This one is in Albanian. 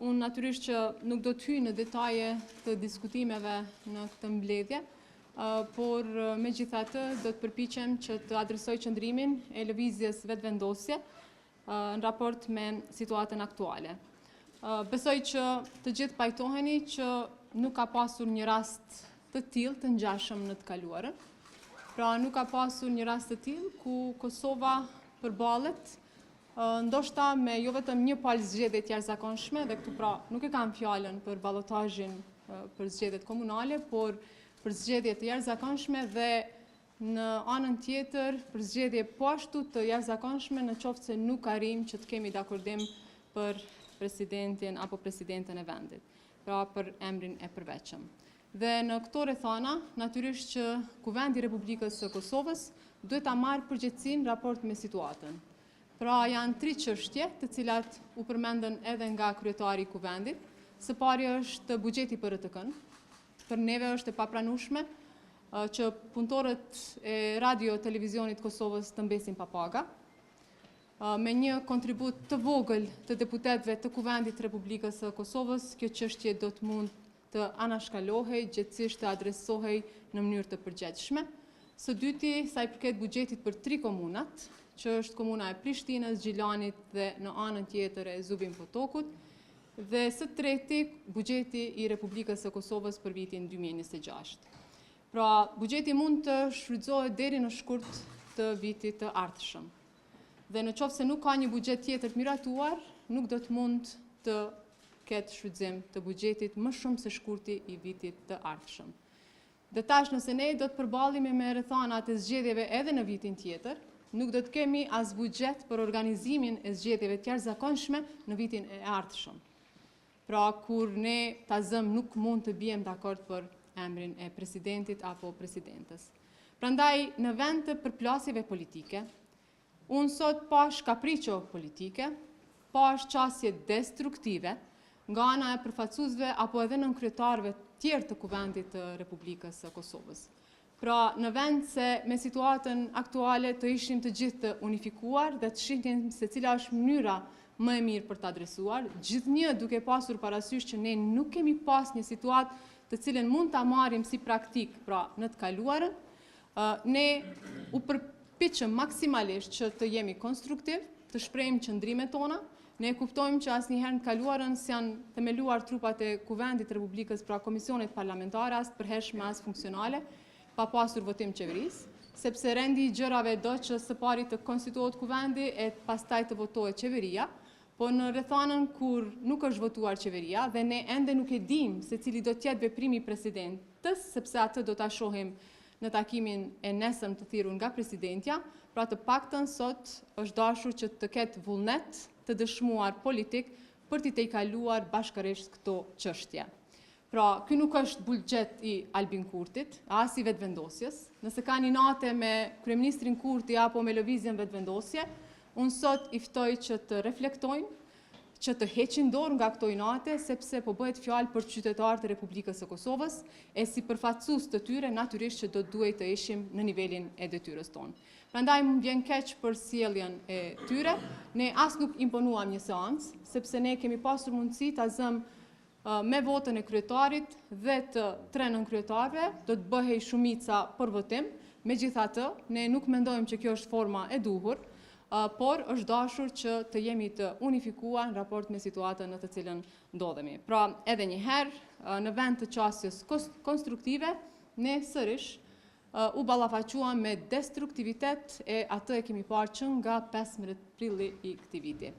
unë natyrisht që nuk do të hyj në detaje të diskutimeve në këtë mbledhje, por megjithatë do të përpiqem që të adresoj qëndrimin e lëvizjes vetëvendosje në raport me situatën aktuale. Besoj që të gjithë pajtoheni që nuk ka pasur një rast të tillë të ngjashëm në të kaluarën. Pra nuk ka pasur një rast të tillë ku Kosova përballet ndoshta me jo vetëm një palë zgjedhje të jashtëzakonshme, dhe këtu pra nuk e kam fjalën për ballotazhin për zgjedhjet komunale, por për zgjedhje të jashtëzakonshme dhe në anën tjetër për zgjedhje po ashtu të jashtëzakonshme në qoftë se nuk arrim që të kemi dakordim për presidentin apo presidenten e vendit, pra për emrin e përveçëm. Dhe në këto rrethana, natyrisht që Kuvendi i Republikës së Kosovës duhet ta marrë përgjegjësinë raport me situatën. Pra janë 3 çështje të cilat u përmendën edhe nga kryetari i kuvendit. Së pari është buxheti për RTK-n. Për neve është e papranueshme që punëtorët e radio televizionit Kosovës të mbesin pa paga. Me një kontribut të vogël të deputetëve të Kuvendit të Republikës së Kosovës, kjo çështje do të mund të anashkalohej, gjithësisht të adresohej në mënyrë të përgjithshme. Së dyti, sa i përket buxhetit për 3 komunat, që është komuna e Prishtinës, Gjilanit dhe në anën tjetër e Zubin Potokut, dhe së treti, buxheti i Republikës së Kosovës për vitin 2026. Pra, buxheti mund të shfrytëzohet deri në shkurt të vitit të ardhshëm. Dhe në qoftë se nuk ka një buxhet tjetër të miratuar, nuk do të mund të ketë shfrytëzim të buxhetit më shumë se shkurti i vitit të ardhshëm. Dhe tash nëse ne do të përballemi me rrethanat e zgjedhjeve edhe në vitin tjetër, nuk do të kemi as buxhet për organizimin e zgjedhjeve të jashtëzakonshme në vitin e ardhshëm. Pra, kur ne ta zëm nuk mund të bijem dakord për emrin e presidentit apo presidentes. Prandaj, në vend të përplasjeve politike, unë sot pash kapriço politike, pash qasje destruktive nga ana e përfaqësuesve apo edhe nënkryetarëve tjerë të Kuvendit të Republikës së Kosovës. Pra, në vend se me situatën aktuale të ishim të gjithë të unifikuar dhe të shihnim se cila është mënyra më e mirë për të adresuar, gjithnjë duke pasur parasysh që ne nuk kemi pas një situatë të cilën mund ta marrim si praktik, pra në të kaluarën, ne u përpiqëm maksimalisht që të jemi konstruktiv, të shprehim qëndrimet tona. Ne kuptojmë që asnjëherë në të kaluarën s'janë themeluar trupat e Kuvendit të Republikës, pra komisionet parlamentare, as të përhershme as funksionale, pa pasur votim qeverisë, sepse rendi i gjërave do që së pari të konstituohet Kuvendi e pastaj të votohet qeveria, po në rrethanën kur nuk është votuar qeveria dhe ne ende nuk e dim se cili do të jetë veprimi i presidentës, sepse atë do ta shohim në takimin e nesëm të thirrur nga presidentja, pra të paktën sot është dashur që të ketë vullnet të dëshmuar politik për t'i tejkaluar bashkërisht këto çështje. Pra, ky nuk është buxhet i Albin Kurtit, as i vetëvendosjes. Nëse ka një natë me kryeministrin Kurti apo me lëvizjen vetëvendosje, unë sot i ftoj që të reflektojnë, që të heqin dorë nga këto inate, sepse po bëhet fjalë për qytetarët e Republikës së Kosovës, e si përfaqësues të tyre, natyrisht që do duhet të ishim në nivelin e detyrës tonë. Prandaj më vjen keq për sjelljen e tyre. Ne as nuk imponuam një seancë, sepse ne kemi pasur mundësi ta zëm me votën e kryetarit dhe të 3 nënkryetarëve, do të bëhej shumica për votim. Megjithatë, ne nuk mendojmë që kjo është forma e duhur, por është dashur që të jemi të unifikuar në raport me situatën në të cilën ndodhemi. Pra, edhe një herë, në vend të qasjes konstruktive, ne sërish u ballafaquam me destruktivitet e atë e kemi parë që nga 15 prilli i këtij viti.